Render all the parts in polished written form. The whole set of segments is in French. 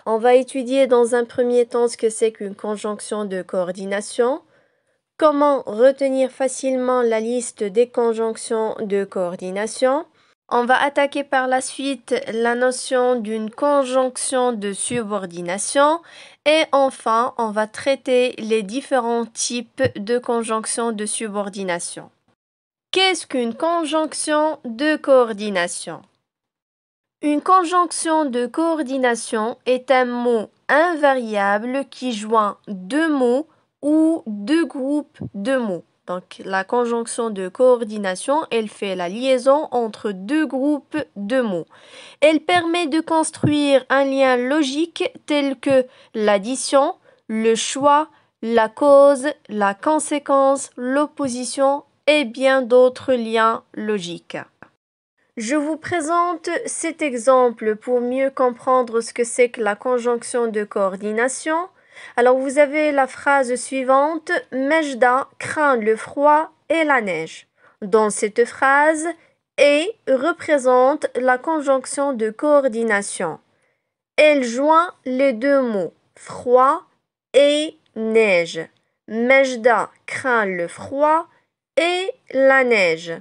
On va étudier dans un premier temps ce que c'est qu'une conjonction de coordination, comment retenir facilement la liste des conjonctions de coordination. On va attaquer par la suite la notion d'une conjonction de subordination et enfin, on va traiter les différents types de conjonctions de subordination. Qu'est-ce qu'une conjonction de coordination? Une conjonction de coordination est un mot invariable qui joint deux mots ou deux groupes de mots. Donc, la conjonction de coordination, elle fait la liaison entre deux groupes de mots. Elle permet de construire un lien logique tel que l'addition, le choix, la cause, la conséquence, l'opposition et bien d'autres liens logiques. Je vous présente cet exemple pour mieux comprendre ce que c'est que la conjonction de coordination. Alors vous avez la phrase suivante, Mejda craint le froid et la neige. Dans cette phrase, et représente la conjonction de coordination. Elle joint les deux mots froid et neige. Mejda craint le froid et la neige.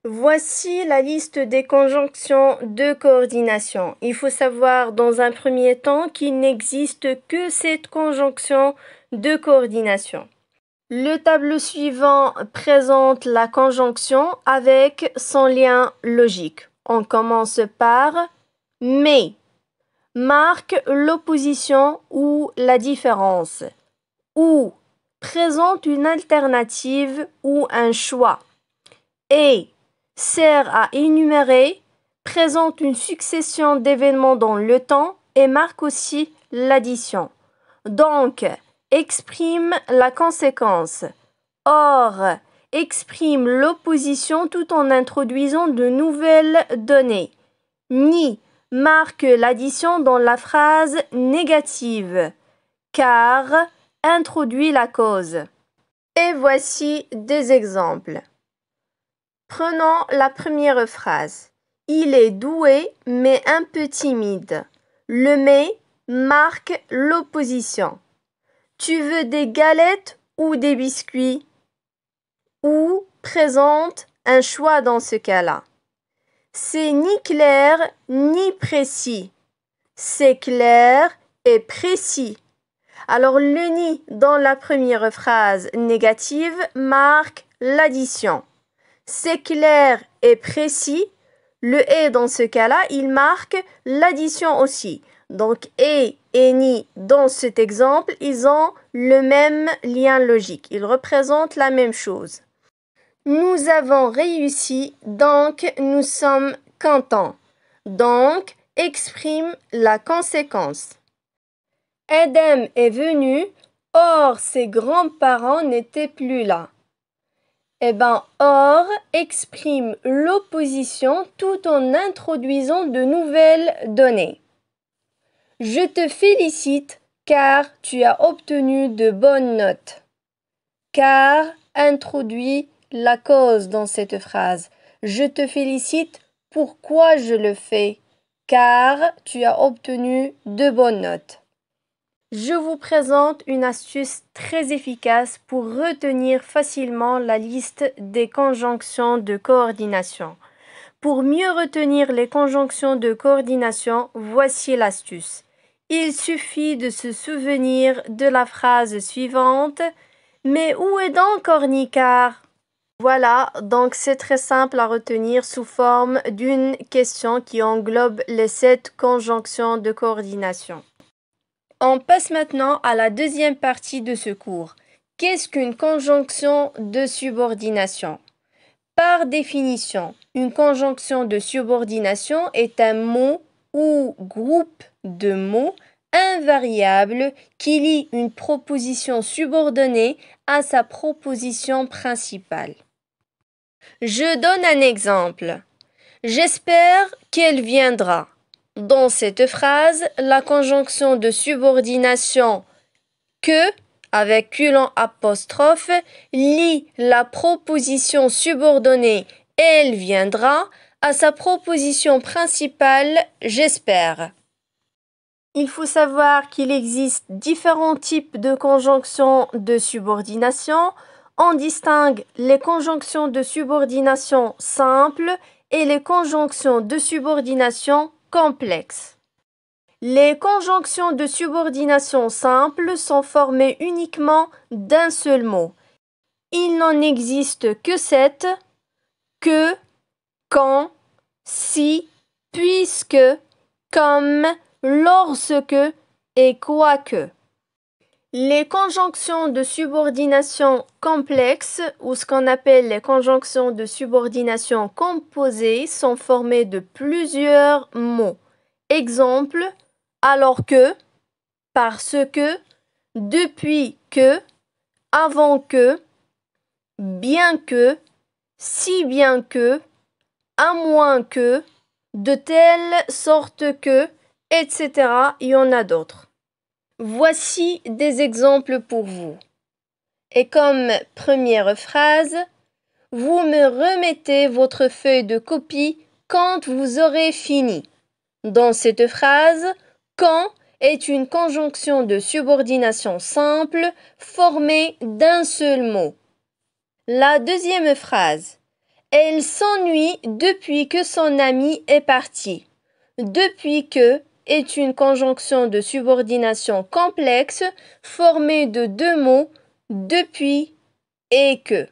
Voici la liste des conjonctions de coordination. Il faut savoir dans un premier temps qu'il n'existe que cette conjonction de coordination. Le tableau suivant présente la conjonction avec son lien logique. On commence par mais marque l'opposition ou la différence ou présente une alternative ou un choix et sert à énumérer, présente une succession d'événements dans le temps et marque aussi l'addition. Donc, exprime la conséquence. Or, exprime l'opposition tout en introduisant de nouvelles données. Ni marque l'addition dans la phrase négative, car introduit la cause. Et voici des exemples. Prenons la première phrase. Il est doué mais un peu timide. Le mais marque l'opposition. Tu veux des galettes ou des biscuits? Ou présente un choix dans ce cas-là. C'est ni clair ni précis. C'est clair et précis. Alors le ni dans la première phrase négative marque l'addition. C'est clair et précis. Le et dans ce cas-là, il marque l'addition aussi. Donc et ni dans cet exemple, ils ont le même lien logique. Ils représentent la même chose. Nous avons réussi, donc nous sommes contents. Donc, exprime la conséquence. Adam est venu, or ses grands-parents n'étaient plus là. Or exprime l'opposition tout en introduisant de nouvelles données. Je te félicite car tu as obtenu de bonnes notes. Car introduit la cause dans cette phrase. Je te félicite, pourquoi je le fais? Car tu as obtenu de bonnes notes. Je vous présente une astuce très efficace pour retenir facilement la liste des conjonctions de coordination. Pour mieux retenir les conjonctions de coordination, voici l'astuce. Il suffit de se souvenir de la phrase suivante. Mais où est donc Ornicar? Voilà, donc c'est très simple à retenir sous forme d'une question qui englobe les 7 conjonctions de coordination. On passe maintenant à la deuxième partie de ce cours. Qu'est-ce qu'une conjonction de subordination? Par définition, une conjonction de subordination est un mot ou groupe de mots invariable qui lie une proposition subordonnée à sa proposition principale. Je donne un exemple. J'espère qu'elle viendra. Dans cette phrase, la conjonction de subordination que avec culon apostrophe lie la proposition subordonnée elle viendra à sa proposition principale j'espère. Il faut savoir qu'il existe différents types de conjonctions de subordination. On distingue les conjonctions de subordination simples et les conjonctions de subordination complexes. Les conjonctions de subordination simples sont formées uniquement d'un seul mot. Il n'en existe que 7, que, quand, si, puisque, comme, lorsque et quoique. Les conjonctions de subordination complexes, ou ce qu'on appelle les conjonctions de subordination composées, sont formées de plusieurs mots. Exemple, alors que, parce que, depuis que, avant que, bien que, si bien que, à moins que, de telle sorte que, etc. Il y en a d'autres. Voici des exemples pour vous. Et comme première phrase, vous me remettez votre feuille de copie quand vous aurez fini. Dans cette phrase, quand est une conjonction de subordination simple formée d'un seul mot. La deuxième phrase. Elle s'ennuie depuis que son ami est parti. Depuis que est une conjonction de subordination complexe formée de deux mots, depuis et que.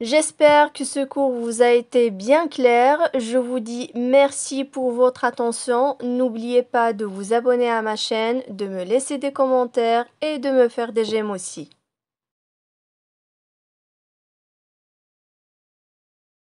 J'espère que ce cours vous a été bien clair. Je vous dis merci pour votre attention. N'oubliez pas de vous abonner à ma chaîne, de me laisser des commentaires et de me faire des j'aime aussi.